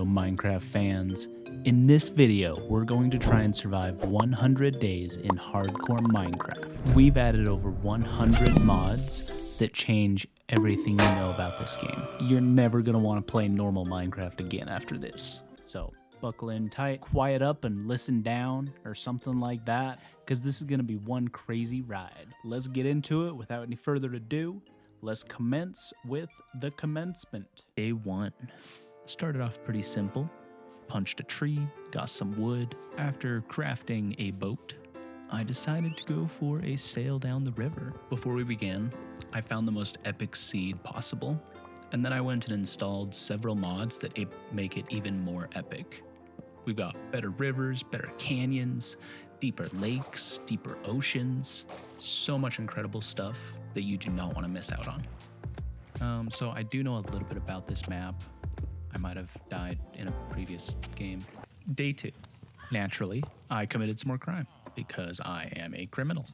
Minecraft fans. In this video, we're going to try and survive 100 days in hardcore Minecraft. We've added over 100 mods that change everything you know about this game. You're never going to want to play normal Minecraft again after this. So buckle in tight, quiet up and listen down or something like that, because this is going to be one crazy ride. Let's get into it without any further ado. Let's commence with the commencement. Day 1. Started off pretty simple. Punched a tree, got some wood. After crafting a boat, I decided to go for a sail down the river. Before we began, I found the most epic seed possible, and then I went and installed several mods that make it even more epic. We've got better rivers, better canyons, deeper lakes, deeper oceans, so much incredible stuff that you do not want to miss out on. So I do know a little bit about this map. I might have died in a previous game. Day 2. Naturally, I committed some more crime because I am a criminal.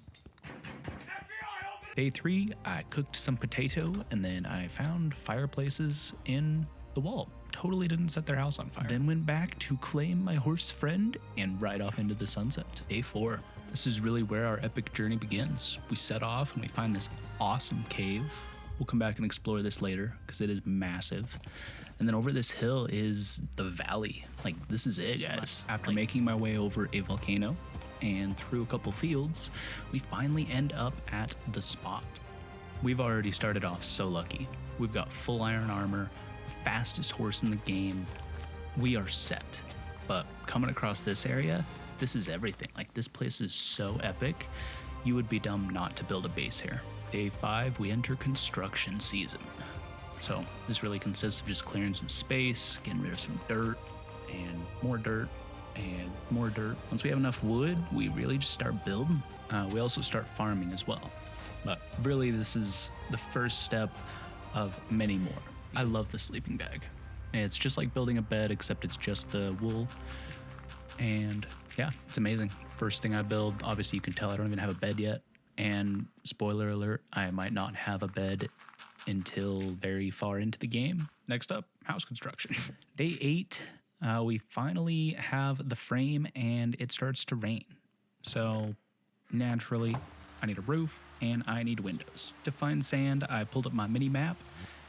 Day 3, I cooked some potato and then I found fireplaces in the wall. Totally didn't set their house on fire. Then went back to claim my horse friend and ride off into the sunset. Day 4. This is really where our epic journey begins. We set off and we find this awesome cave. We'll come back and explore this later because it is massive. And then over this hill is the valley. Like, this is it, guys. After making my way over a volcano and through a couple fields, we finally end up at the spot. We've already started off so lucky. We've got full iron armor, fastest horse in the game. We are set. But coming across this area, this is everything. Like, this place is so epic. You would be dumb not to build a base here. Day 5, we enter construction season. So this really consists of just clearing some space, getting rid of some dirt, and more dirt, and more dirt. Once we have enough wood, we really just start building. We also start farming as well. But really, this is the first step of many more. I love the sleeping bag. It's just like building a bed, except it's just the wool. And yeah, it's amazing. First thing I build, obviously you can tell I don't even have a bed yet. And spoiler alert, I might not have a bed until very far into the game. Next up, house construction. Day 8, we finally have the frame and it starts to rain. So naturally, I need a roof and I need windows. To find sand, I pulled up my mini map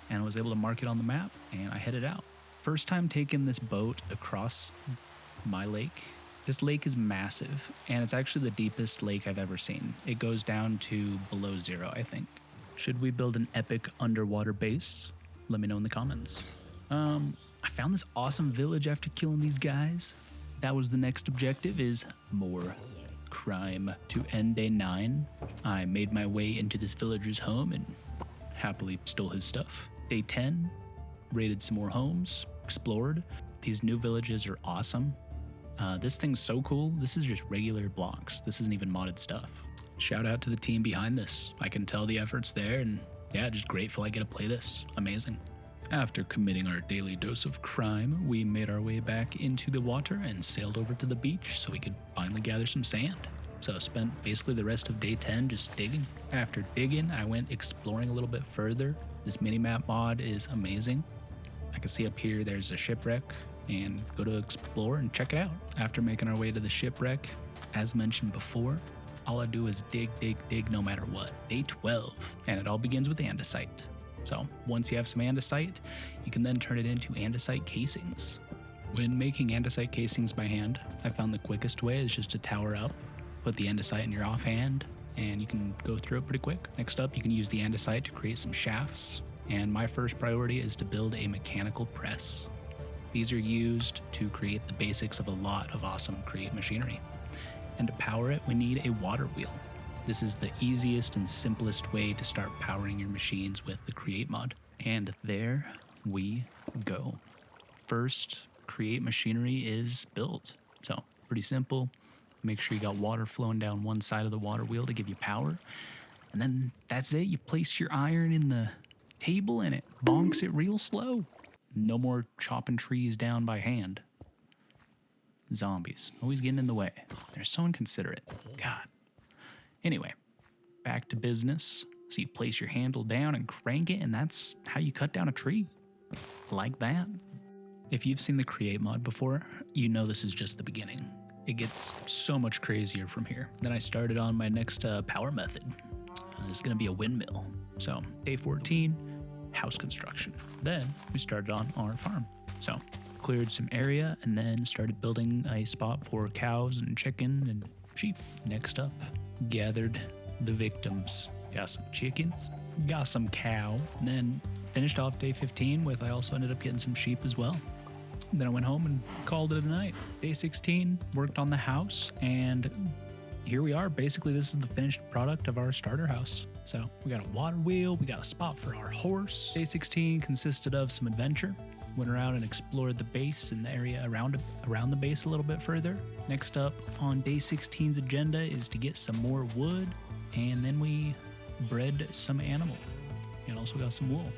and was able to mark it on the map and I headed out. First time taking this boat across my lake. This lake is massive and it's actually the deepest lake I've ever seen. It goes down to below 0, I think. Should we build an epic underwater base? Let me know in the comments. I found this awesome village after killing these guys. That was the next objective, is more crime. To end day 9, I made my way into this villager's home and happily stole his stuff. Day 10, raided some more homes, explored. These new villages are awesome. This thing's so cool. This is just regular blocks. This isn't even modded stuff. Shout out to the team behind this. I can tell the effort's there, and yeah, just grateful I get to play this. Amazing. After committing our daily dose of crime, we made our way back into the water and sailed over to the beach so we could finally gather some sand. So I spent basically the rest of day 10 just digging. After digging, I went exploring a little bit further. This minimap mod is amazing. I can see up here there's a shipwreck, and go to explore and check it out. After making our way to the shipwreck, as mentioned before, all I do is dig, dig, dig no matter what. Day 12, and it all begins with andesite. So once you have some andesite, you can then turn it into andesite casings. When making andesite casings by hand, I found the quickest way is just to tower up, put the andesite in your offhand, and you can go through it pretty quick. Next up, you can use the andesite to create some shafts, and my first priority is to build a mechanical press. These are used to create the basics of a lot of awesome create machinery. And to power it, we need a water wheel. This is the easiest and simplest way to start powering your machines with the create mod. And there we go. First, create machinery is built. So pretty simple. Make sure you got water flowing down one side of the water wheel to give you power. And then that's it. You place your iron in the table and it bonks it real slow. No more chopping trees down by hand. Zombies, always getting in the way. They're so inconsiderate. God. Anyway, back to business. So you place your handle down and crank it, and that's how you cut down a tree. Like that. If you've seen the create mod before, you know this is just the beginning. It gets so much crazier from here. Then I started on my next power method. It's gonna be a windmill. So day 14, house construction. Then we started on our farm. So cleared some area and then started building a spot for cows and chicken and sheep. Next up, gathered the victims. Got some chickens, got some cow, and then finished off day 15 with I also ended up getting some sheep as well. Then I went home and called it a night. Day 16, worked on the house, and here we are. Basically, this is the finished product of our starter house. So we got a water wheel, we got a spot for our horse. Day 16 consisted of some adventure. Went around and explored the base and the area around the base a little bit further. Next up on day 16's agenda is to get some more wood, and then we bred some animal and also got some wool.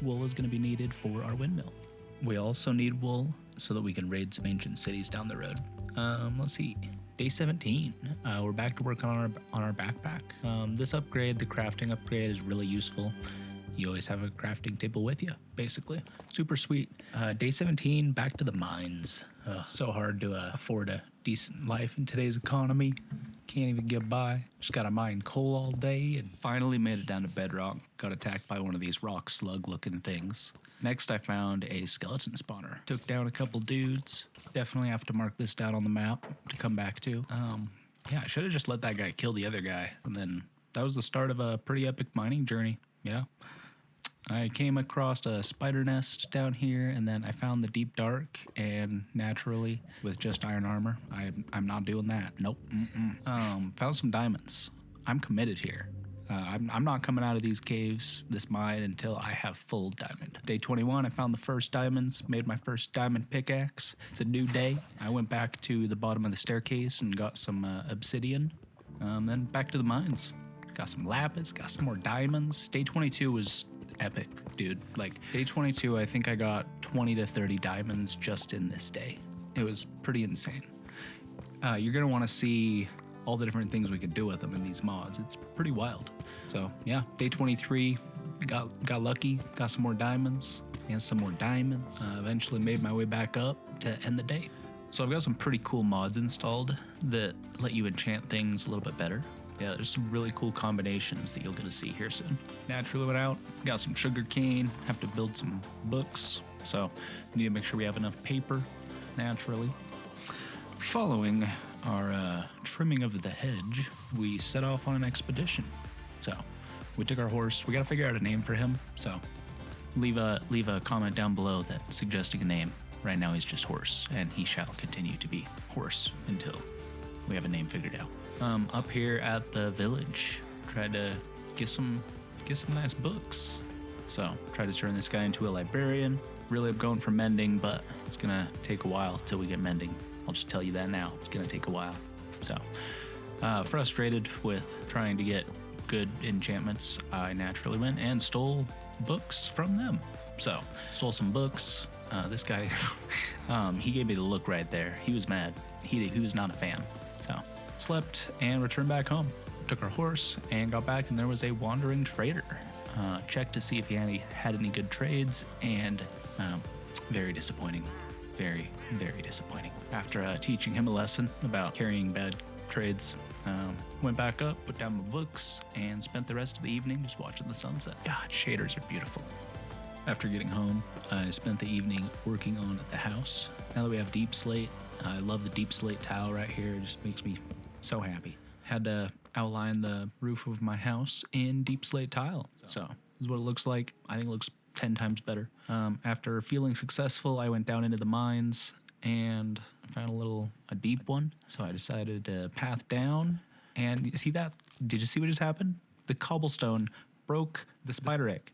Wool is going to be needed for our windmill. We also need wool so that we can raid some ancient cities down the road. Let's see. Day 17, we're back to work on our backpack. This upgrade, the crafting upgrade, is really useful. You always have a crafting table with you, basically. Super sweet. Day 17, back to the mines. So hard to afford a decent life in today's economy. Can't even get by. Just gotta mine coal all day, and finally made it down to bedrock. Got attacked by one of these rock slug looking things. Next, I found a skeleton spawner. Took down a couple dudes. Definitely have to mark this down on the map to come back to. Yeah, I should have just let that guy kill the other guy. And then that was the start of a pretty epic mining journey. Yeah. I came across a spider nest down here, and then I found the deep dark, and naturally, with just iron armor, I'm not doing that. Nope. Found some diamonds. I'm committed here. I'm not coming out of these caves, this mine, until I have full diamond. Day 21, I found the first diamonds, made my first diamond pickaxe. It's a new day. I went back to the bottom of the staircase and got some obsidian. Then back to the mines. Got some lapis, got some more diamonds. Day 22 was epic, dude. Like, day 22, I think I got 20 to 30 diamonds just in this day. It was pretty insane. You're gonna want to see all the different things we could do with them in these mods. It's pretty wild. So yeah, day 23, got lucky, got some more diamonds and some more diamonds. Eventually made my way back up to end the day. So I've got some pretty cool mods installed that let you enchant things a little bit better. Yeah, there's some really cool combinations that you'll get to see here soon. Naturally went out, got some sugar cane, have to build some books. So need to make sure we have enough paper, naturally. Following our trimming of the hedge, we set off on an expedition. So we took our horse. We got to figure out a name for him. So leave a comment down below that suggesting a name. Right now he's just Horse, and he shall continue to be Horse until we have a name figured out. Up here at the village, tried to get some nice books. So tried to turn this guy into a librarian. Really I'm going for mending, but it's gonna take a while till we get mending. I'll just tell you that now. It's gonna take a while. So frustrated with trying to get good enchantments, I naturally went and stole books from them. So stole some books. This guy, he gave me the look right there. He was mad. He was not a fan. So slept and returned back home. Took our horse and got back, and there was a wandering trader. Checked to see if he had any good trades, and very disappointing. Very, very disappointing. After teaching him a lesson about carrying bad trades, went back up, put down my books, and spent the rest of the evening just watching the sunset. God, shaders are beautiful. After getting home, I spent the evening working on the house. Now that we have deep slate, I love the deep slate tile right here. It just makes me so happy. Had to outline the roof of my house in deep slate tile. So this is what it looks like. I think it looks 10 times better. After feeling successful, I went down into the mines and I found a deep one. So I decided to path down. And you see that? Did you see what just happened? The cobblestone broke the spider egg.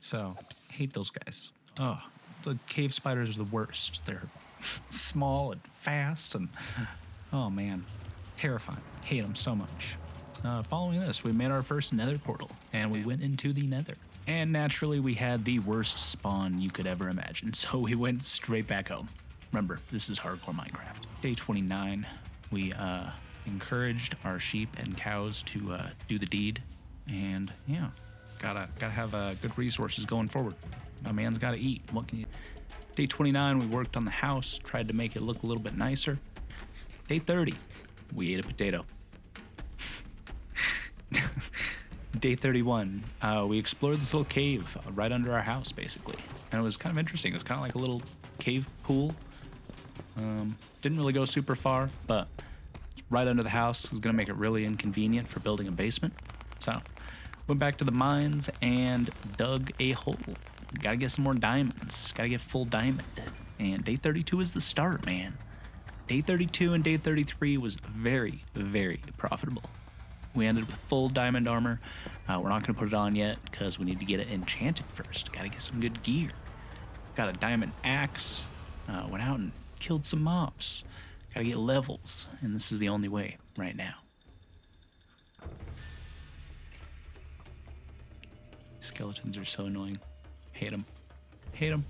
So hate those guys. Oh, the cave spiders are the worst. They're small and fast, and oh man, terrifying. Hate them so much. Following this, we made our first nether portal, and we went into the nether. And naturally, we had the worst spawn you could ever imagine, so we went straight back home. Remember, this is hardcore Minecraft. Day 29, we encouraged our sheep and cows to do the deed, and yeah, gotta have good resources going forward. A man's gotta eat. What can you? Day 29, we worked on the house, tried to make it look a little bit nicer. Day 30, we ate a potato. Day 31, we explored this little cave right under our house, basically. And it was kind of interesting. It was kind of like a little cave pool. Didn't really go super far, but right under the house is going to make it really inconvenient for building a basement. So went back to the mines and dug a hole. Gotta get some more diamonds. Gotta get full diamond. And day 32 is the start, man. Day 32 and day 33 was very, very profitable. We ended with full diamond armor. We're not going to put it on yet because we need to get it enchanted first. Got to get some good gear. Got a diamond axe. Went out and killed some mobs. Got to get levels. And this is the only way right now. Skeletons are so annoying. Hate them. Hate them.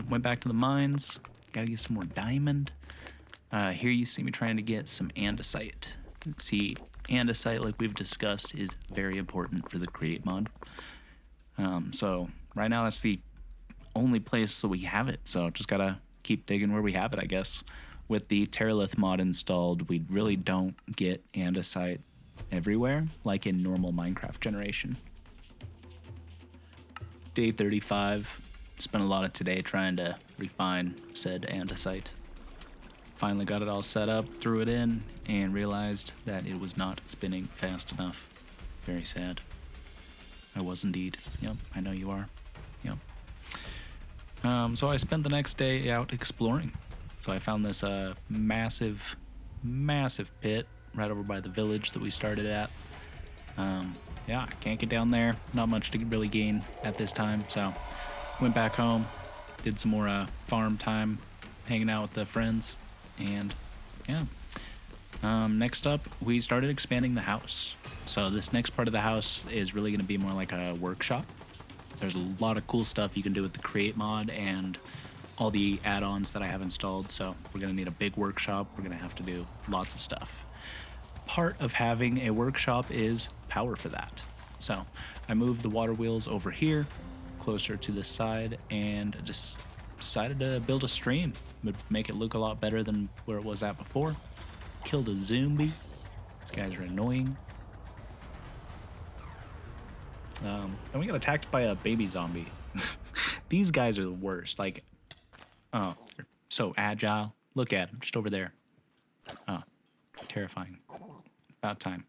Went back to the mines. Got to get some more diamond. Here you see me trying to get some andesite. See, andesite, like we've discussed, is very important for the create mod. So right now that's the only place that we have it. So just gotta keep digging where we have it, I guess. With the Terralith mod installed, we really don't get andesite everywhere, like in normal Minecraft generation. Day 35, spent a lot of today trying to refine said andesite. Finally got it all set up, threw it in, and realized that it was not spinning fast enough. Very sad. I was indeed. Yep, I know you are. Yep. So I spent the next day out exploring. So I found this massive, massive pit right over by the village that we started at. Yeah, can't get down there. Not much to really gain at this time. So went back home, did some more farm time, hanging out with the friends. And yeah, next up, we started expanding the house. So this next part of the house is really going to be more like a workshop. There's a lot of cool stuff you can do with the create mod and all the add-ons that I have installed. So we're going to need a big workshop. We're going to have to do lots of stuff. Part of having a workshop is power for that. So I moved the water wheels over here, closer to this side, and just decided to build a stream. Would make it look a lot better than where it was at before. Killed a zombie. These guys are annoying. And we got attacked by a baby zombie. These guys are the worst. Like, oh, they're so agile. Look at them, just over there. Oh, terrifying. About time.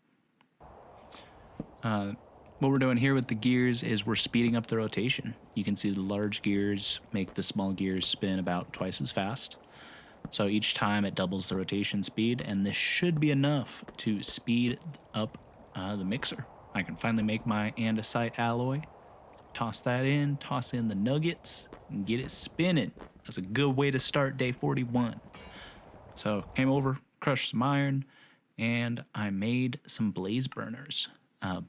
What we're doing here with the gears is we're speeding up the rotation. You can see the large gears make the small gears spin about twice as fast. So each time it doubles the rotation speed, and this should be enough to speed up the mixer. I can finally make my andesite alloy, toss that in, toss in the nuggets, and get it spinning. That's a good way to start day 41. So came over, crushed some iron, and I made some blaze burners.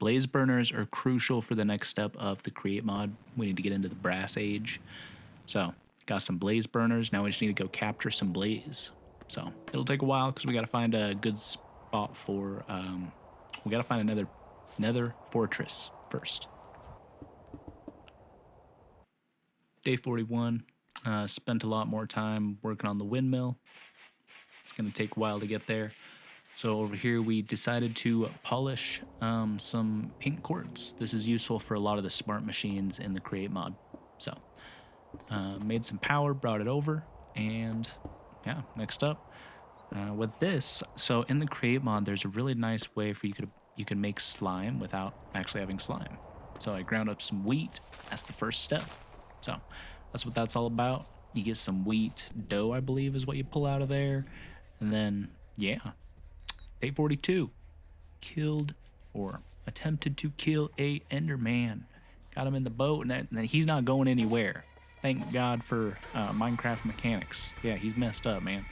Blaze burners are crucial for the next step of the create mod. We need to get into the brass age. So got some blaze burners. Now we just need to go capture some blaze. So it'll take a while because we got to find a good spot for, we got to find another Nether fortress first. Day 41, spent a lot more time working on the windmill. It's going to take a while to get there. So over here we decided to polish some pink quartz. This is useful for a lot of the smart machines in the create mod. So made some power, brought it over, and yeah, next up with this. So in the create mod, there's a really nice way for you can make slime without actually having slime. So I ground up some wheat. That's the first step. So that's what that's all about. You get some wheat dough, I believe, is what you pull out of there, and then yeah. Day 42, killed or attempted to kill a Enderman. Got him in the boat, and then he's not going anywhere. Thank God for Minecraft mechanics. Yeah, he's messed up, man.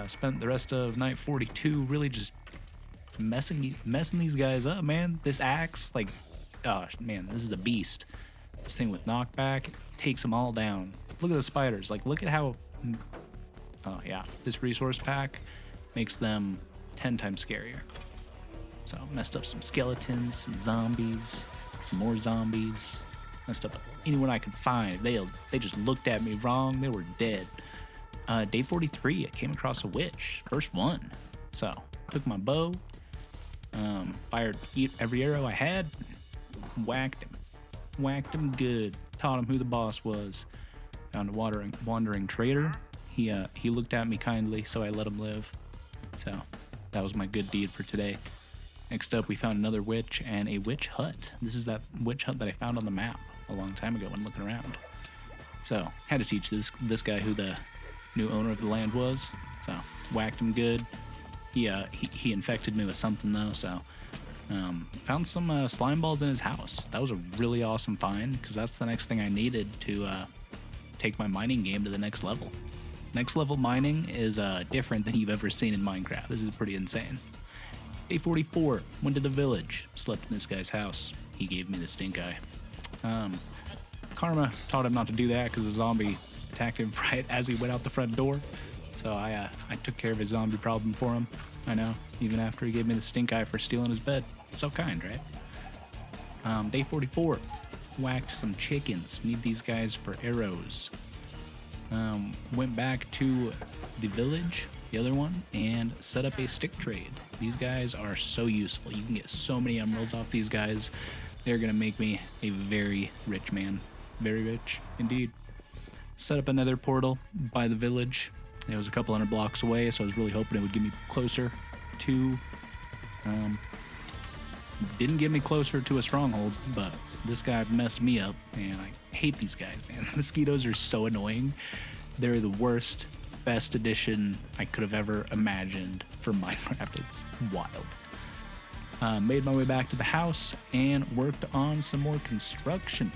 Spent the rest of night 42 really just messing these guys up, man. This axe, like, oh man, this is a beast. This thing with knockback takes them all down. Look at the spiders. Like, look at how. Oh yeah, this resource pack makes them 10 times scarier. So messed up some skeletons, some zombies, some more zombies. Messed up anyone I could find. They just looked at me wrong. They were dead. Day 43, I came across a witch. First one. So, took my bow, fired every arrow I had, whacked him. Whacked him good. Taught him who the boss was. Found a wandering trader. He looked at me kindly, so I let him live. So, that was my good deed for today. Next up, we found another witch and a witch hut. This is that witch hut that I found on the map a long time ago when looking around. So, had to teach this guy who the new owner of the land was. So, whacked him good. He infected me with something though, so found some slime balls in his house. That was a really awesome find because that's the next thing I needed to take my mining game to the next level. Next level mining is different than you've ever seen in Minecraft. This is pretty insane. Day 44, went to the village, slept in this guy's house. He gave me the stink eye. Karma taught him not to do that because a zombie attacked him right as he went out the front door. So I took care of his zombie problem for him. I know, even after he gave me the stink eye for stealing his bed. So kind, right? Day 44, whacked some chickens. Need these guys for arrows. Went back to the village, the other one, and set up a stick trade. These guys are so useful. You can get so many emeralds off these guys. They're gonna make me a very rich man. Very rich, indeed. Set up another portal by the village. It was a couple hundred blocks away, so I was really hoping it would get me closer to... didn't get me closer to a stronghold, but this guy messed me up, and I hate these guys, man. Mosquitoes are so annoying. They're the worst, best addition I could have ever imagined for Minecraft. It's wild. Made my way back to the house and worked on some more construction.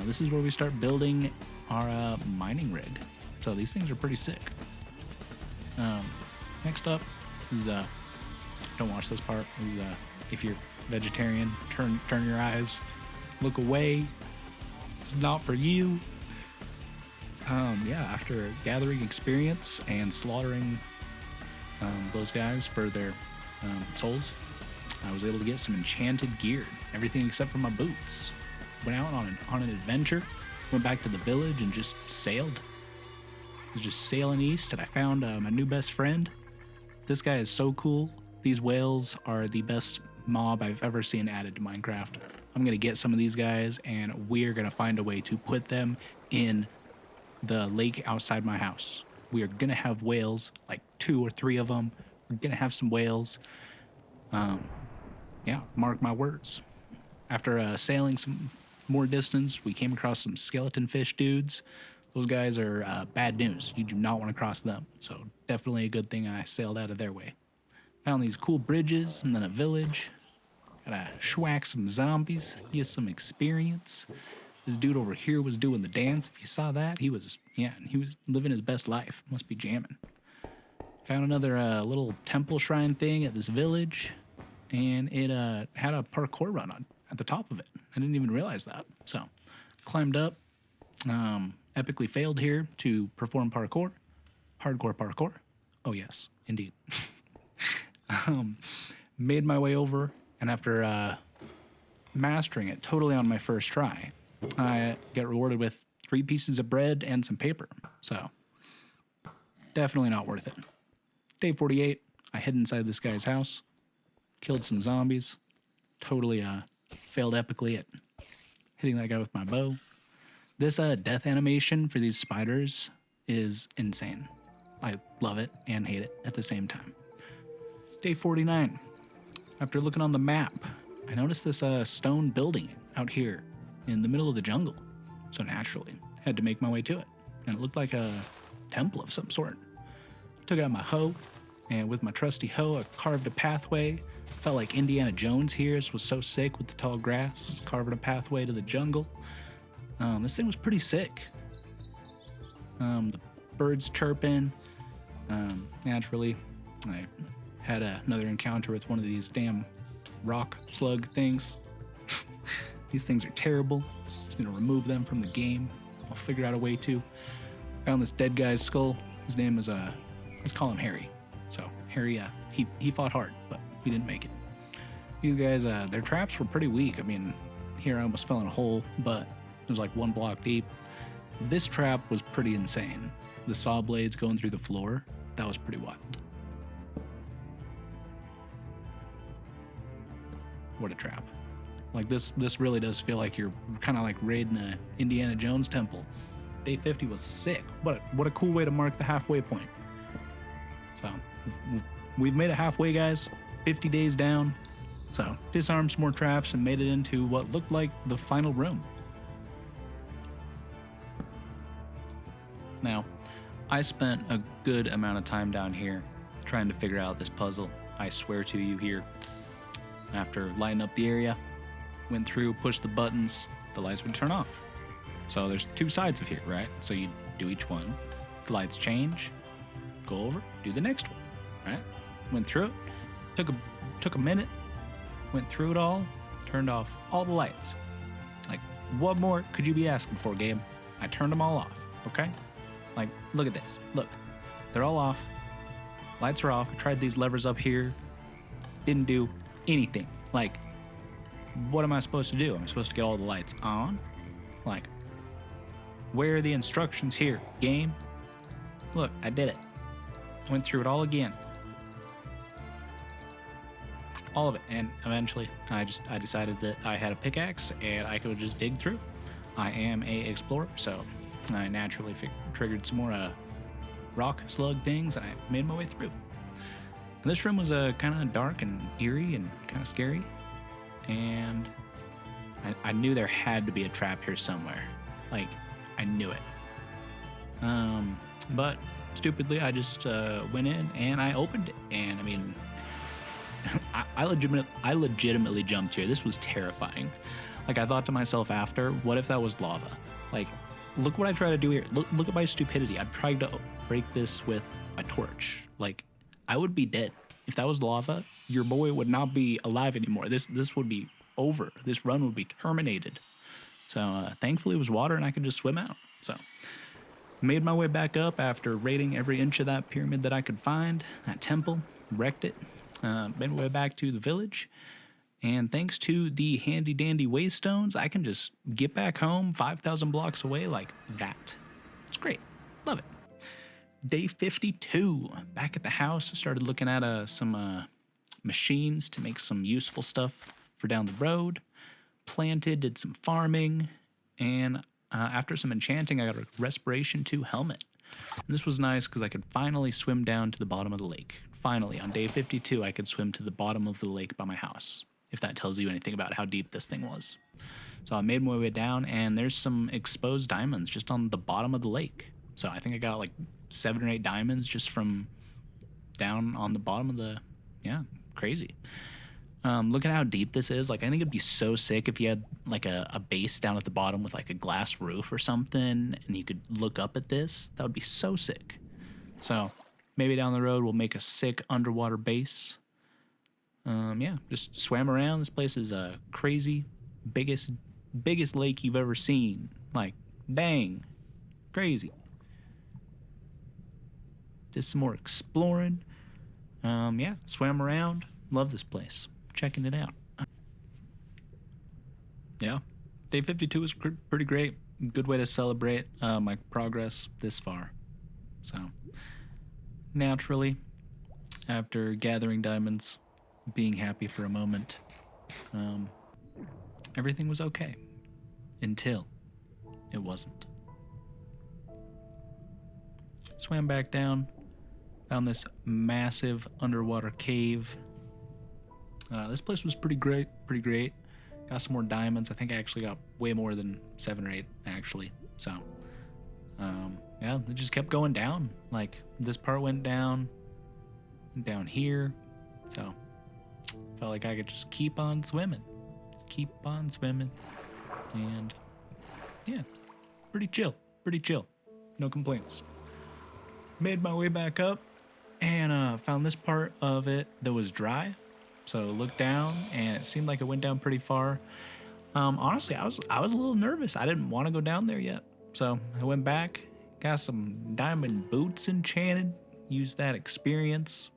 This is where we start building our mining rig. So these things are pretty sick. Next up is don't watch this part. Is if you're vegetarian, turn your eyes, look away. It's not for you. Yeah, after gathering experience and slaughtering those guys for their souls, I was able to get some enchanted gear. Everything except for my boots. Went out on an adventure. Went back to the village and just sailed. Was just sailing east, and I found my new best friend. This guy is so cool. These whales are the best mob I've ever seen added to Minecraft. I'm gonna get some of these guys, and we're gonna find a way to put them in the lake outside my house. We are gonna have whales, like 2 or 3 of them. We're gonna have some whales. Yeah, mark my words. After sailing some more distance, we came across some skeleton fish dudes. Those guys are bad news. You do not want to cross them. So definitely a good thing I sailed out of their way. Found these cool bridges and then a village. Gotta schwack some zombies, get some experience. This dude over here was doing the dance. If you saw that, he was living his best life. Must be jamming. Found another little temple shrine thing at this village, and it had a parkour run on at the top of it. I didn't even realize that. So climbed up. Epically failed here to perform parkour. Hardcore parkour. Oh yes, indeed. Made my way over, and after mastering it totally on my first try, I get rewarded with 3 pieces of bread and some paper. So definitely not worth it. Day 48, I hid inside this guy's house, killed some zombies, totally failed epically at hitting that guy with my bow. This death animation for these spiders is insane. I love it and hate it at the same time. Day 49. After looking on the map, I noticed this stone building out here in the middle of the jungle. So naturally, had to make my way to it. And it looked like a temple of some sort. Took out my hoe, and with my trusty hoe, I carved a pathway. Felt like Indiana Jones here. This was so sick with the tall grass, carving a pathway to the jungle. This thing was pretty sick. The birds chirping. Naturally, I had another encounter with one of these damn rock slug things. These things are terrible. Just gonna remove them from the game. I'll figure out a way to. Found this dead guy's skull. His name was let's call him Harry. So Harry, he fought hard, but he didn't make it. These guys, their traps were pretty weak. I mean, here I almost fell in a hole, but It was like 1 block deep. This trap was pretty insane. The saw blades going through the floor, that was pretty wild. What a trap. Like this really does feel like you're kind of like raiding a Indiana Jones temple. Day 50 was sick. What a cool way to mark the halfway point. So we've made it halfway, guys. 50 days down. So disarmed some more traps and made it into what looked like the final room. Now, I spent a good amount of time down here trying to figure out this puzzle. I swear to you here. After lighting up the area, went through, pushed the buttons, the lights would turn off. So there's 2 sides of here, right? So you do each one, the lights change, go over, do the next one, right? Went through it, took a minute, went through it all, turned off all the lights. Like, what more could you be asking for, game? I turned them all off, okay? Like, look at this. Look, they're all off. Lights are off. I tried these levers up here. Didn't do anything. Like, what am I supposed to do? I'm supposed to get all the lights on? Like, where are the instructions here, game? Look, I did it. Went through it all again. All of it. And eventually, I decided that I had a pickaxe and I could just dig through. I am a explorer, so I naturally triggered some more rock slug things, and I made my way through. And this room was kind of dark and eerie and kind of scary, and I knew there had to be a trap here somewhere. Like, I knew it. But stupidly, I just went in and I opened it, and I mean, I legitimately jumped here. This was terrifying. Like, I thought to myself after, what if that was lava? Like, look what I tried to do here. Look at my stupidity. I tried to break this with a torch. Like, I would be dead. If that was lava, your boy would not be alive anymore. This would be over. This run would be terminated. So thankfully it was water and I could just swim out. So made my way back up after raiding every inch of that pyramid that I could find. That temple, wrecked it. Made my way back to the village. And thanks to the handy dandy Waystones, I can just get back home 5,000 blocks away like that. It's great. Love it. Day 52. Back at the house, started looking at some machines to make some useful stuff for down the road. Planted, did some farming, and after some enchanting, I got a Respiration 2 helmet. And this was nice because I could finally swim down to the bottom of the lake. Finally, on day 52, I could swim to the bottom of the lake by my house, if that tells you anything about how deep this thing was. So I made my way down, and there's some exposed diamonds just on the bottom of the lake. So I think I got like 7 or 8 diamonds just from down on the bottom of the, yeah, crazy. Look at how deep this is. Like, I think it'd be so sick if you had like a base down at the bottom with like a glass roof or something, and you could look up at this. That would be so sick. So maybe down the road we'll make a sick underwater base. Yeah, just swam around. This place is a crazy, biggest lake you've ever seen. Like, dang, crazy. Did some more exploring. Yeah, swam around. Love this place. Checking it out. Yeah, day 52 was pretty great. Good way to celebrate my progress this far. So, naturally, after gathering diamonds, being happy for a moment, everything was okay. Until it wasn't. Swam back down, found this massive underwater cave. This place was pretty great. Got some more diamonds. I think I actually got way more than 7 or 8, actually. So, yeah, it just kept going down. Like, this part went down here. So, felt like I could just keep on swimming. And, yeah, pretty chill. No complaints. Made my way back up and found this part of it that was dry. So looked down, and it seemed like it went down pretty far. Honestly, I was a little nervous. I didn't want to go down there yet. So I went back, got some diamond boots enchanted, used that experience.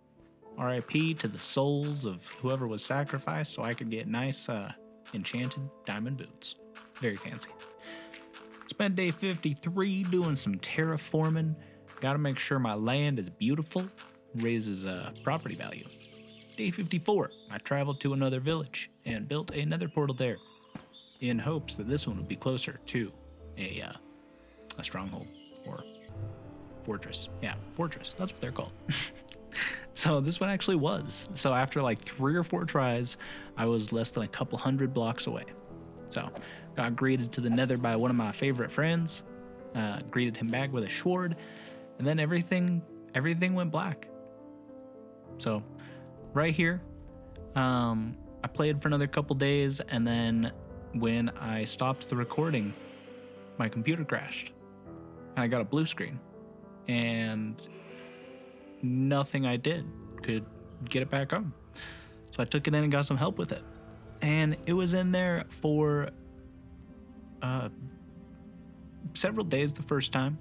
RIP to the souls of whoever was sacrificed so I could get nice enchanted diamond boots. Very fancy. Spent day 53 doing some terraforming. Gotta make sure my land is beautiful, raises property value. Day 54, I traveled to another village and built a nether portal there in hopes that this one would be closer to a stronghold or fortress. Yeah, fortress, that's what they're called. So this one actually was. So after like 3 or 4 tries, I was less than a couple hundred blocks away. So got greeted to the nether by one of my favorite friends, greeted him back with a sword, and then everything went black. So right here, I played for another couple days, and then when I stopped the recording, my computer crashed and I got a blue screen, and nothing I did could get it back on. So I took it in and got some help with it, and it was in there for several days the first time.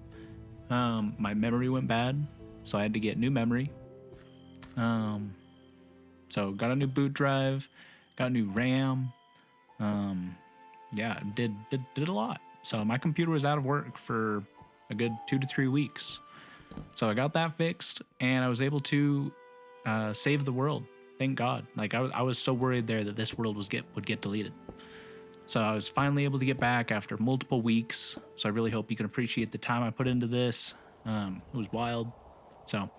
My memory went bad, so I had to get new memory. So got a new boot drive, got a new RAM. Yeah, did a lot. So my computer was out of work for a good 2 to 3 weeks. So I got that fixed, and I was able to save the world. Thank God. Like I was so worried there that this world would get deleted. So I was finally able to get back after multiple weeks. So I really hope you can appreciate the time I put into this. It was wild. So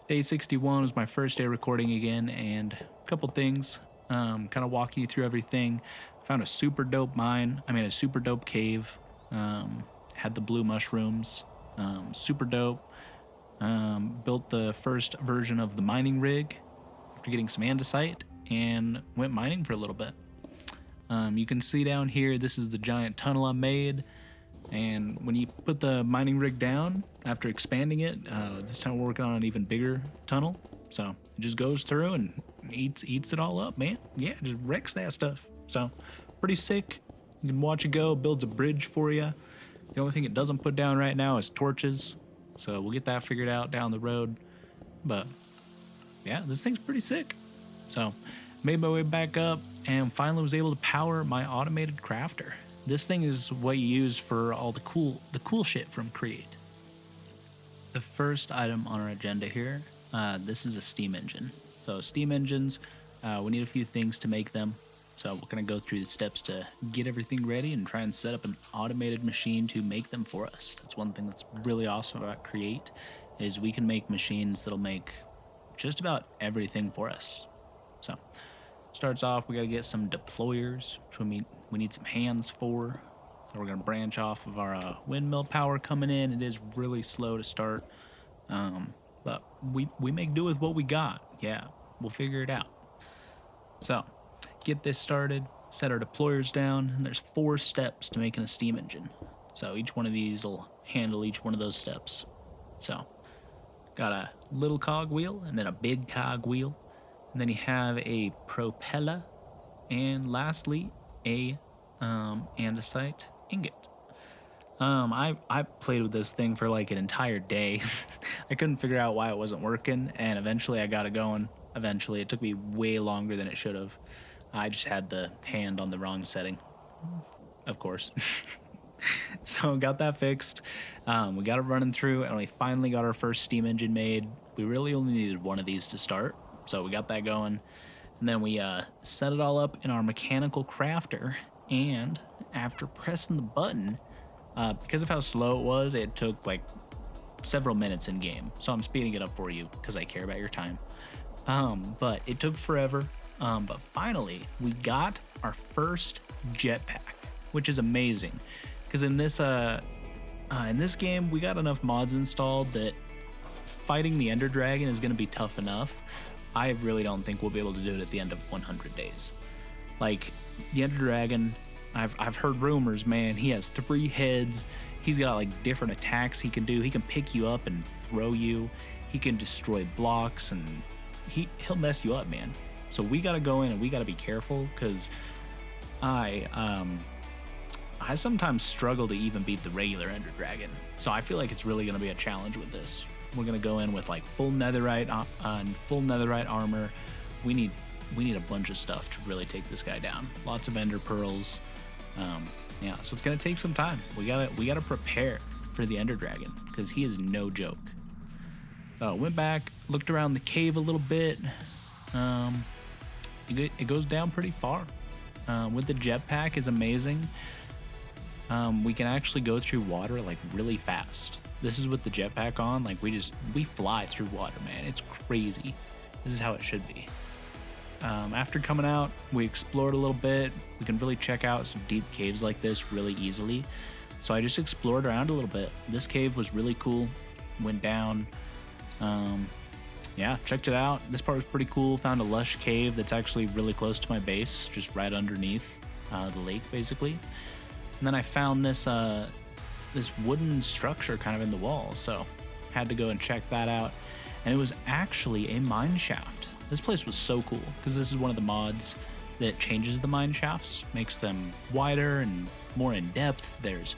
day 61 was my first day recording again, and a couple things, kind of walking you through everything. Found a super dope a super dope cave. Had the blue mushrooms, super dope. Built the first version of the mining rig after getting some andesite, and went mining for a little bit. You can see down here, this is the giant tunnel I made, and when you put the mining rig down after expanding it, this time we're working on an even bigger tunnel, so it just goes through and eats it all up, man. Yeah, just wrecks that stuff. So pretty sick. You can watch it go. Builds a bridge for you. The only thing it doesn't put down right now is torches, so we'll get that figured out down the road. But yeah, this thing's pretty sick. So made my way back up and finally was able to power my automated crafter. This thing is what you use for all the cool shit from Create. The first item on our agenda here, this is a steam engine. So steam engines, we need a few things to make them. So we're gonna go through the steps to get everything ready and try and set up an automated machine to make them for us. That's one thing that's really awesome about Create, is we can make machines that'll make just about everything for us. So starts off, we gotta get some deployers, which we need some hands for. So we're gonna branch off of our windmill power coming in. It is really slow to start, but we make do with what we got. Yeah, we'll figure it out. So get this started, set our deployers down, and there's 4 steps to making a steam engine. So each one of these will handle each one of those steps. So got a little cog wheel and then a big cog wheel, and then you have a propeller, and lastly a andesite ingot. I played with this thing for like an entire day. I couldn't figure out why it wasn't working, and eventually I got it going. It took me way longer than it should have. I just had the hand on the wrong setting, of course. So got that fixed. We got it running through, and we finally got our first steam engine made. We really only needed one of these to start, so we got that going. And then we set it all up in our mechanical crafter, and after pressing the button, because of how slow it was, it took like several minutes in game. So I'm speeding it up for you because I care about your time. But it took forever. But finally, we got our first jetpack, which is amazing, because in this game we got enough mods installed that fighting the Ender Dragon is going to be tough enough. I really don't think we'll be able to do it at the end of 100 days. Like the Ender Dragon, I've heard rumors, man. He has 3 heads. He's got like different attacks he can do. He can pick you up and throw you. He can destroy blocks, and he'll mess you up, man. So we gotta go in and we gotta be careful, because I sometimes struggle to even beat the regular Ender Dragon. So I feel like it's really gonna be a challenge with this. We're gonna go in with like full netherite armor. We need a bunch of stuff to really take this guy down. Lots of ender pearls. Yeah, so it's gonna take some time. We gotta prepare for the Ender Dragon because he is no joke. So went back, looked around the cave a little bit. It goes down pretty far. With the jetpack is amazing. We can actually go through water like really fast. This is with the jetpack on. Like we fly through water, man. It's crazy. This is how it should be. After coming out, we explored a little bit. We can really check out some deep caves like this really easily. So I just explored around a little bit. This cave was really cool. Went down. Yeah, checked it out. This part was pretty cool. Found a lush cave that's actually really close to my base, just right underneath the lake, basically. And then I found this this wooden structure kind of in the wall, so had to go and check that out. And it was actually a mine shaft. This place was so cool because this is one of the mods that changes the mine shafts, makes them wider and more in depth. There's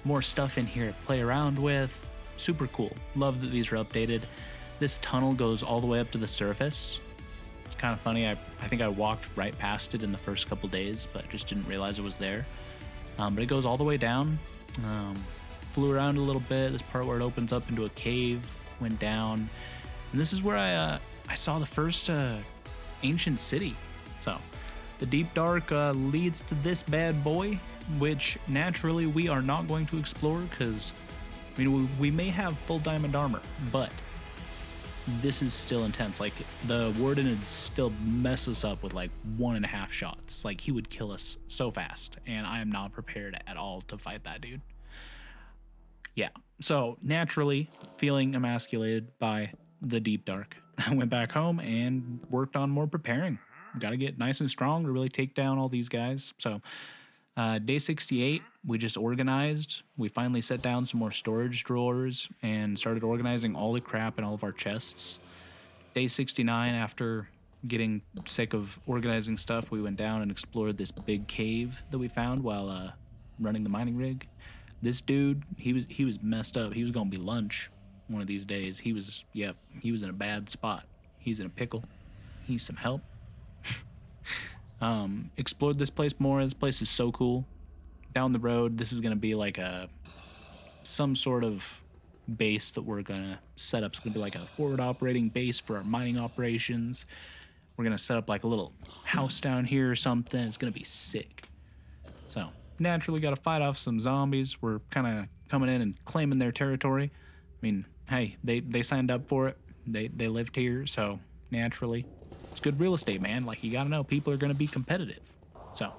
more stuff in here to play around with. Super cool. Love that these are updated. This tunnel goes all the way up to the surface. It's kind of funny. I think I walked right past it in the first couple days, but just didn't realize it was there. But it goes all the way down. Flew around a little bit. This part where it opens up into a cave, went down. And this is where I saw the first ancient city. So the deep dark leads to this bad boy, which naturally we are not going to explore because I mean we may have full diamond armor, but this is still intense. Like the warden would still mess us up with like 1.5 shots. Like he would kill us so fast, and I am not prepared at all to fight that dude. Yeah, so naturally feeling emasculated by the deep dark, I went back home and worked on more preparing. Got to get nice and strong to really take down all these guys. So day 68, we just organized. We finally set down some more storage drawers and started organizing all the crap in all of our chests. Day 69, after getting sick of organizing stuff, we went down and explored this big cave that we found while running the mining rig. This dude, he was messed up. He was gonna be lunch one of these days. He was in a bad spot. He's in a pickle. He needs some help. Explored this place more. This place is so cool. Down the road, this is gonna be like some sort of base that we're gonna set up. It's gonna be like a forward operating base for our mining operations. We're gonna set up like a little house down here or something. It's gonna be sick. So naturally got to fight off some zombies. We're kind of coming in and claiming their territory. I mean, hey, they signed up for it. They lived here, so naturally it's good real estate, man. Like you gotta know people are gonna be competitive. So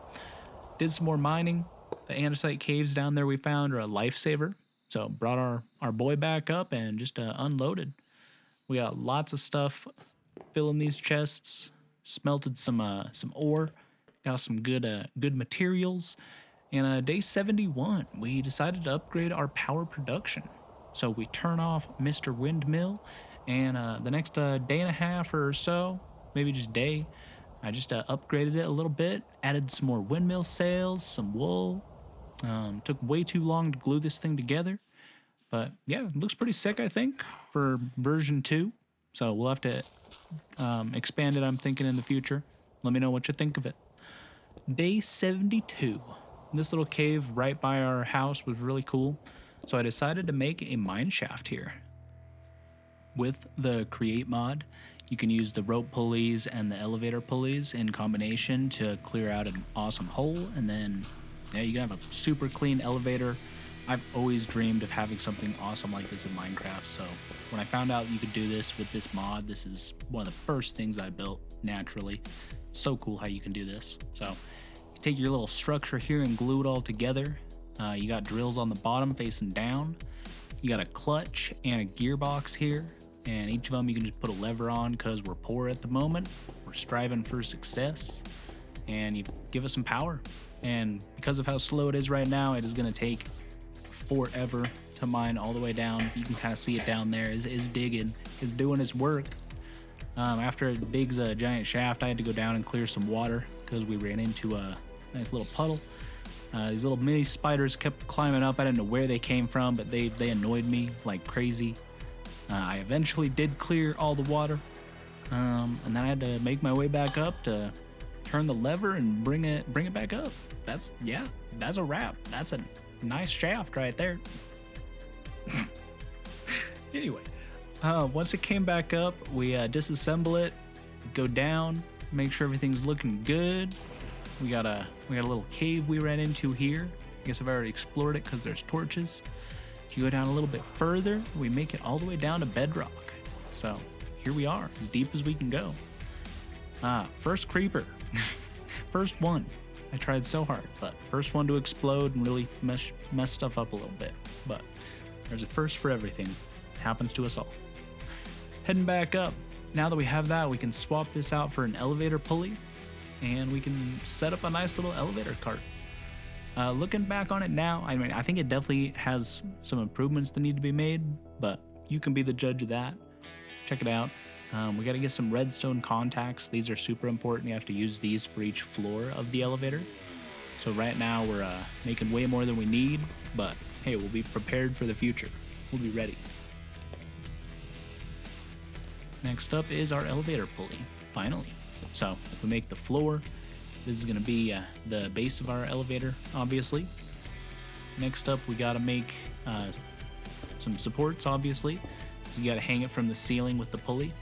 did some more mining. The andesite caves down there we found are a lifesaver. So brought our boy back up and just unloaded. We got lots of stuff filling these chests. Smelted some ore. Got some good materials. And day 71, we decided to upgrade our power production. So we turn off Mr. Windmill, and the next day and a half or so, maybe just day, I just upgraded it a little bit, added some more windmill sails, some wool. Took way too long to glue this thing together, but yeah, it looks pretty sick, I think, for version 2. So we'll have to expand it, I'm thinking, in the future. Let me know what you think of it. Day 72. This little cave right by our house was really cool, so I decided to make a mine shaft here. With the create mod, you can use the rope pulleys and the elevator pulleys in combination to clear out an awesome hole, and then yeah, you can have a super clean elevator. I've always dreamed of having something awesome like this in Minecraft, so when I found out you could do this with this mod, this is one of the first things I built naturally. So cool how you can do this. So take your little structure here and glue it all together. You got drills on the bottom facing down. You got a clutch and a gearbox here, and each of them you can just put a lever on because we're poor at the moment. We're striving for success, and you give us some power. And because of how slow it is right now, it is going to take forever to mine all the way down. You can kind of see it down there. Is digging, is doing its work. After it digs a giant shaft, I had to go down and clear some water because we ran into a nice little puddle. These little mini spiders kept climbing up. I didn't know where they came from, but they annoyed me like crazy. I eventually did clear all the water, and then I had to make my way back up to turn the lever and bring it back up. That's a wrap. That's a nice shaft right there. Anyway, once it came back up, we disassemble it, go down, make sure everything's looking good. We got a little cave we ran into here. I guess I've already explored it because there's torches. If you go down a little bit further, we make it all the way down to bedrock. So here we are, as deep as we can go. First creeper. First one. I tried so hard, but first one to explode and really mess stuff up a little bit. But there's a first for everything. It happens to us all. Heading back up. Now that we have that, we can swap this out for an elevator pulley, and we can set up a nice little elevator cart. Looking back on it now, I mean, I think it definitely has some improvements that need to be made, but you can be the judge of that. Check it out. We got to get some redstone contacts. These are super important. You have to use these for each floor of the elevator. So right now we're making way more than we need, but hey, we'll be prepared for the future. We'll be ready. Next up is our elevator pulley, finally. So we make the floor. This is going to be the base of our elevator, obviously. Next up, we got to make some supports, obviously. So you got to hang it from the ceiling with the pulley.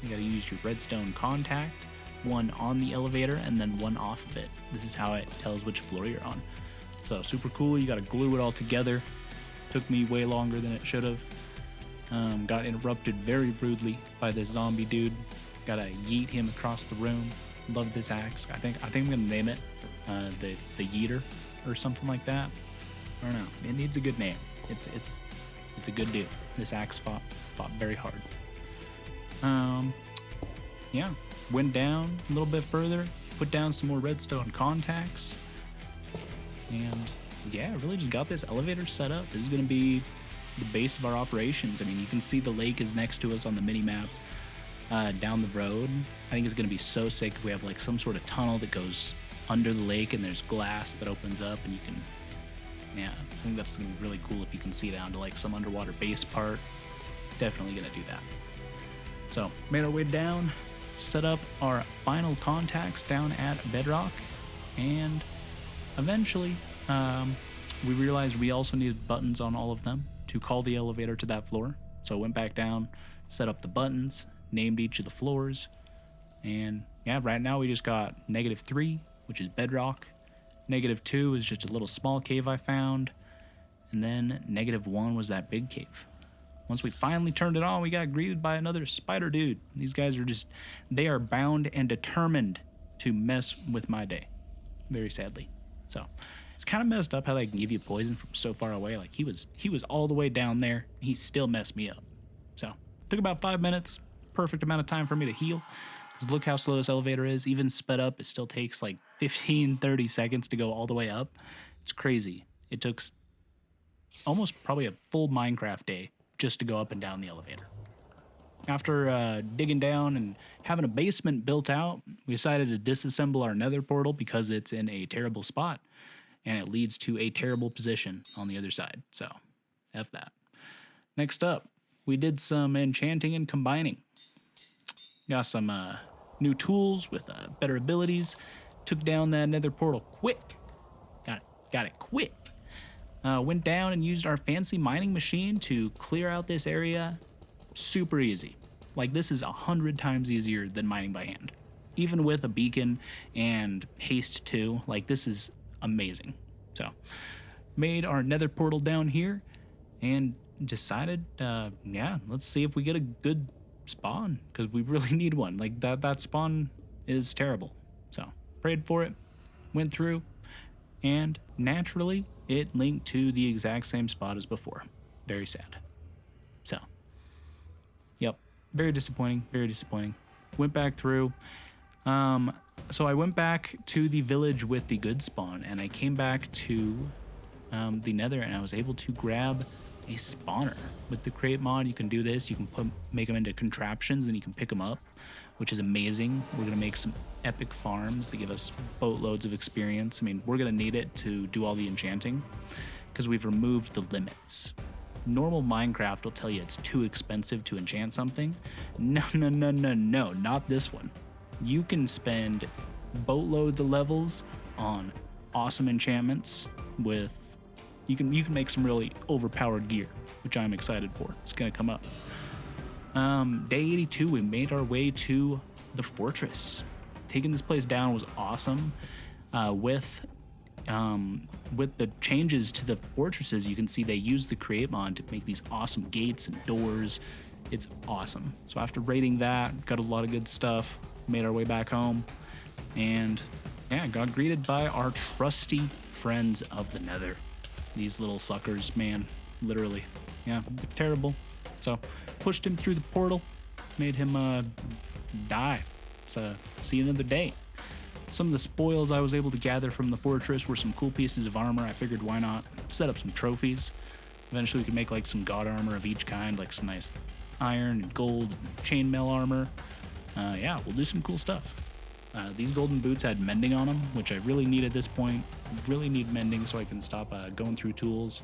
You got to use your redstone contact, one on the elevator and then one off of it. This is how it tells which floor you're on. So super cool. You got to glue it all together. Took me way longer than it should have. Got interrupted very rudely by this zombie dude. Got to yeet him across the room. Love this axe. I think I'm gonna name it the Yeeter or something like that. I don't know. It needs a good name. It's a good dude. This axe fought very hard. Yeah. Went down a little bit further. Put down some more redstone contacts. And yeah, really just got this elevator set up. This is gonna be the base of our operations. I mean, you can see the lake is next to us on the mini map. Down the road. I think it's going to be so sick if we have like some sort of tunnel that goes under the lake and there's glass that opens up and you can, yeah, I think that's going to be really cool if you can see down to like some underwater base part. Definitely going to do that. So made our way down, set up our final contacts down at bedrock, and eventually we realized we also needed buttons on all of them to call the elevator to that floor. So went back down, set up the buttons, named each of the floors, and yeah, right now we just got -3, which is bedrock. -2 is just a little small cave I found, and then -1 was that big cave. Once we finally turned it on, we got greeted by another spider dude. These guys are they are bound and determined to mess with my day, very sadly. So it's kind of messed up how they can give you poison from so far away. Like he was all the way down there, he still messed me up. So took about 5 minutes. Perfect amount of time for me to heal, because look how slow this elevator is. Even sped up, it still takes like 15-30 seconds to go all the way up. It's crazy. It took almost probably a full Minecraft day just to go up and down the elevator. After digging down and having a basement built out, we decided to disassemble our nether portal because it's in a terrible spot and it leads to a terrible position on the other side. So F that. Next up, we did some enchanting and combining. Got some new tools with better abilities. Took down that nether portal quick. Got it quick. Went down and used our fancy mining machine to clear out this area. Super easy. Like, this is 100 times easier than mining by hand. Even with a beacon and haste 2, like, this is amazing. So, made our nether portal down here and decided, yeah, let's see if we get a good spawn, because we really need one. Like, that spawn is terrible. So, prayed for it, went through, and naturally, it linked to the exact same spot as before. Very sad. So, yep, very disappointing, very disappointing. Went back through. So I went back to the village with the good spawn, and I came back to the nether, and I was able to grab a spawner. With the crate mod, you can do this. You can make them into contraptions, and you can pick them up, which is amazing. We're going to make some epic farms that give us boatloads of experience. I mean, we're going to need it to do all the enchanting, because we've removed the limits. Normal Minecraft will tell you it's too expensive to enchant something. No, not this one. You can spend boatloads of levels on awesome enchantments with you can make some really overpowered gear, which I'm excited for. It's gonna come up. Day 82, we made our way to the fortress. Taking this place down was awesome. With the changes to the fortresses, you can see they use the create mod to make these awesome gates and doors. It's awesome. So after raiding that, got a lot of good stuff, made our way back home, and yeah, got greeted by our trusty friends of the Nether. These little suckers, man, literally. Yeah, they're terrible. So pushed him through the portal, made him die. So see you another day. Some of the spoils I was able to gather from the fortress were some cool pieces of armor. I figured why not set up some trophies. Eventually we could make like some god armor of each kind, like some nice iron and gold and chainmail armor. Yeah, we'll do some cool stuff. These golden boots had mending on them, which I really need at this point. Really need mending so I can stop going through tools.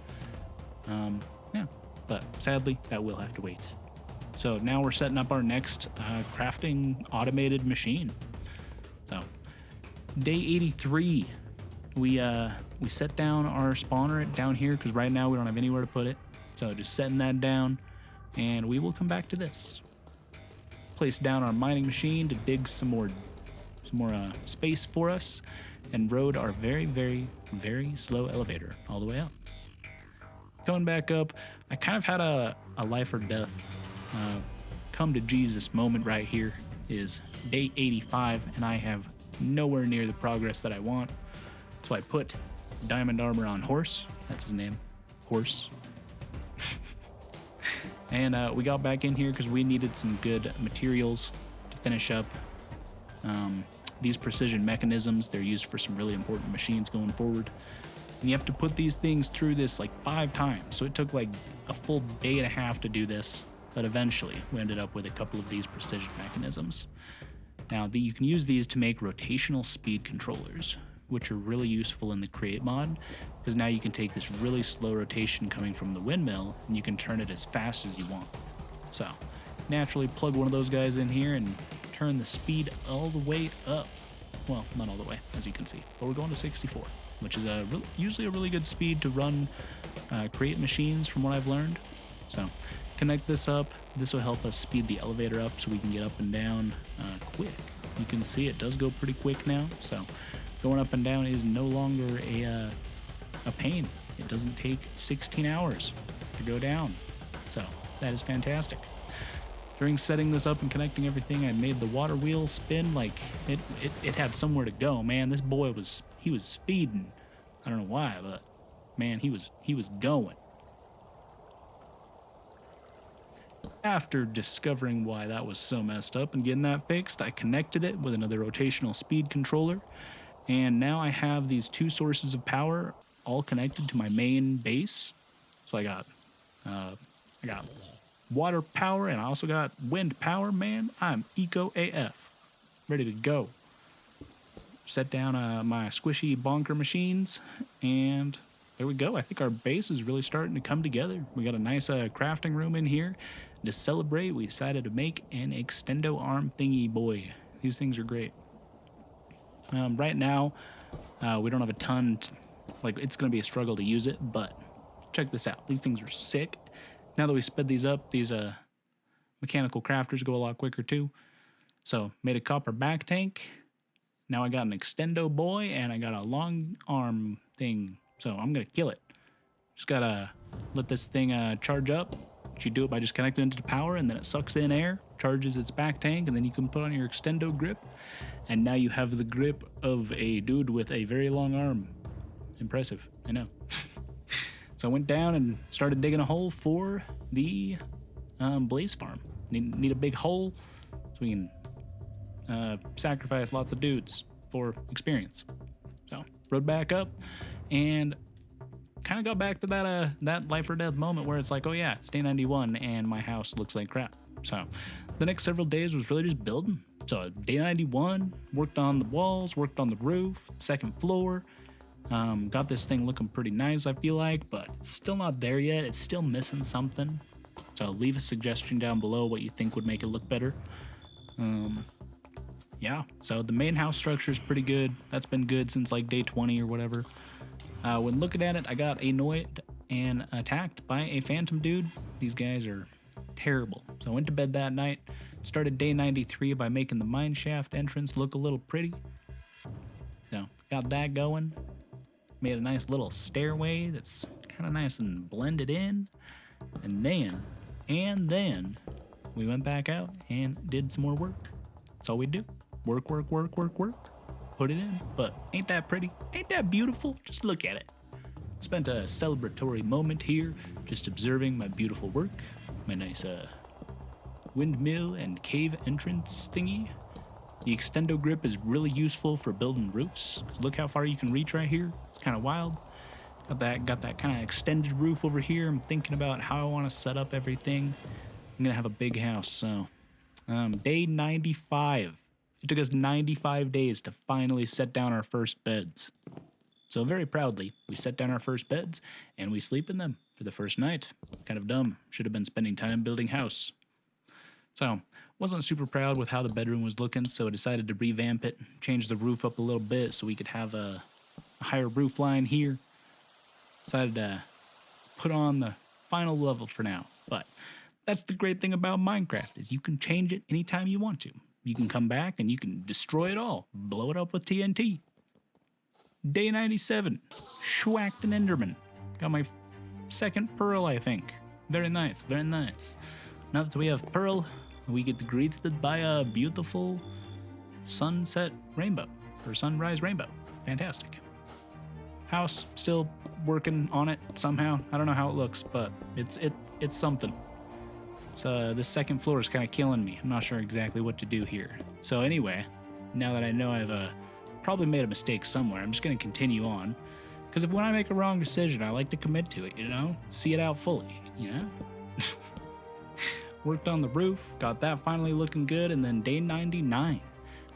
Yeah, but sadly that will have to wait. So now we're setting up our next crafting automated machine. So day 83, we set down our spawner down here because right now we don't have anywhere to put it. So just setting that down, and we will come back to this. Place down our mining machine to dig some more space for us, and rode our very, very, very slow elevator all the way up. Coming back up, I kind of had a life or death come to Jesus moment right here. Is day 85, and I have nowhere near the progress that I want. So I put diamond armor on Horse. That's his name, Horse. And we got back in here because we needed some good materials to finish up these precision mechanisms. They're used for some really important machines going forward. And you have to put these things through this like 5 times. So it took like a full day and a half to do this. But eventually we ended up with a couple of these precision mechanisms. Now you can use these to make rotational speed controllers, which are really useful in the create mod, because now you can take this really slow rotation coming from the windmill and you can turn it as fast as you want. So naturally plug one of those guys in here and turn the speed all the way up. Well, not all the way, as you can see, but we're going to 64, which is usually a really good speed to run create machines from what I've learned. So connect this up. This will help us speed the elevator up so we can get up and down quick. You can see it does go pretty quick now, so going up and down is no longer a pain. It doesn't take 16 hours to go down, so that is fantastic. During setting this up and connecting everything, I made the water wheel spin like it had somewhere to go. Man, this boy was speeding. I don't know why, but man, he was going. After discovering why that was so messed up and getting that fixed, I connected it with another rotational speed controller, and now I have these 2 sources of power all connected to my main base. So I got water power, and I also got wind power. Man, I'm eco AF, ready to go. Set down my squishy bonker machines, and there we go. I think our base is really starting to come together. We got a nice crafting room in here. To celebrate, we decided to make an extendo arm thingy boy. These things are great. Right now, we don't have a ton. It's going to be a struggle to use it, but check this out. These things are sick. Now that we sped these up, these mechanical crafters go a lot quicker too. So made a copper back tank. Now I got an extendo boy, and I got a long arm thing. So I'm going to kill it. Just got to let this thing charge up. You do it by just connecting it to power, and then it sucks in air, charges its back tank, and then you can put on your extendo grip, and now you have the grip of a dude with a very long arm. Impressive, I know. So I went down and started digging a hole for the blaze farm. Need a big hole so we can sacrifice lots of dudes for experience. So rode back up and kind of got back to that life or death moment where it's like, oh yeah, it's day 91 and my house looks like crap. So the next several days was really just building. So day 91, worked on the walls, worked on the roof, 2nd floor. Got this thing looking pretty nice, I feel like, but it's still not there yet. It's still missing something. So leave a suggestion down below what you think would make it look better. yeah, so the main house structure is pretty good. That's been good since like day 20 or whatever. When looking at it, I got annoyed and attacked by a phantom dude. These guys are terrible. So I went to bed that night, started day 93 by making the mineshaft entrance look a little pretty. So got that going. Made a nice little stairway that's kind of nice and blended in. And then we went back out and did some more work. That's all we do. Work. Put it in. But ain't that pretty? Ain't that beautiful? Just look at it. Spent a celebratory moment here just observing my beautiful work. My nice windmill and cave entrance thingy. The extendo grip is really useful for building roofs. Look how far you can reach right here. It's kind of wild. Got that kind of extended roof over here. I'm thinking about how I want to set up everything. I'm gonna have a big house. So day 95. It took us 95 days to finally set down our first beds. So very proudly, we set down our first beds and we sleep in them for the first night. Kind of dumb. Should have been spending time building house. So wasn't super proud with how the bedroom was looking, so I decided to revamp it, change the roof up a little bit so we could have a higher roof line here. Decided to put on the final level for now. But that's the great thing about Minecraft, is you can change it anytime you want to. You can come back and you can destroy it all. Blow it up with TNT. Day 97. Schwacked an Enderman. Got my second pearl, I think. Very nice, very nice. Now that we have pearl, we get greeted by a beautiful sunset rainbow. Or sunrise rainbow. Fantastic. House, still working on it somehow. I don't know how it looks, but it's something. So the second floor is kind of killing me. I'm not sure exactly what to do here. So anyway, now that I know I've probably made a mistake somewhere, I'm just going to continue on. Because when I make a wrong decision, I like to commit to it, you know? See it out fully, you know? Worked on the roof, got that finally looking good, and then day 99.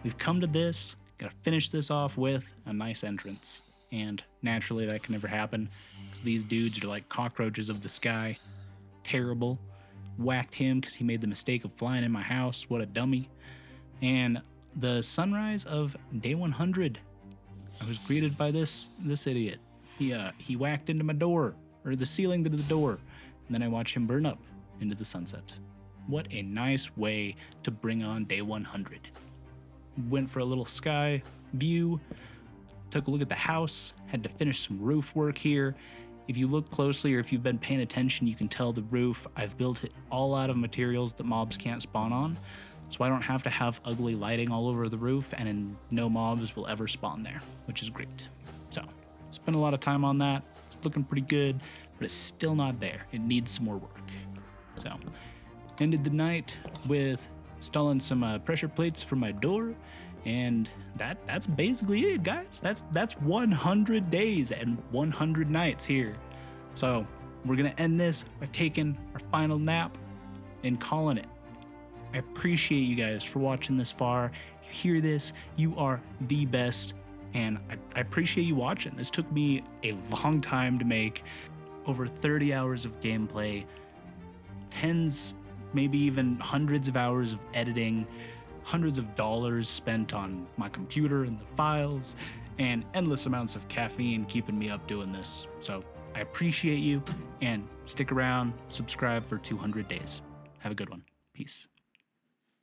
We've come to this, got to finish this off with a nice entrance. And naturally that can never happen, because these dudes are like cockroaches of the sky. Terrible. Whacked him because he made the mistake of flying in my house. What a dummy. And the sunrise of day 100, I was greeted by this idiot. He whacked into my door, or the ceiling to the door, and then I watched him burn up into the sunset. What a nice way to bring on day 100. Went for a little sky view, took a look at the house, had to finish some roof work here. If you look closely, or if you've been paying attention, you can tell the roof, I've built it all out of materials that mobs can't spawn on. So I don't have to have ugly lighting all over the roof, and no mobs will ever spawn there, which is great. So, spent a lot of time on that. It's looking pretty good, but it's still not there. It needs some more work. So, ended the night with installing some pressure plates for my door, and that's basically it, guys. That's 100 days and 100 nights here. So we're gonna end this by taking our final nap and calling it. I appreciate you guys for watching this far. You hear this, you are the best, and I appreciate you watching. This took me a long time to make. Over 30 hours of gameplay, tens, maybe even hundreds of hours of editing, hundreds of dollars spent on my computer and the files, and endless amounts of caffeine keeping me up doing this. So I appreciate you, and stick around, subscribe for 200 days. Have a good one. Peace.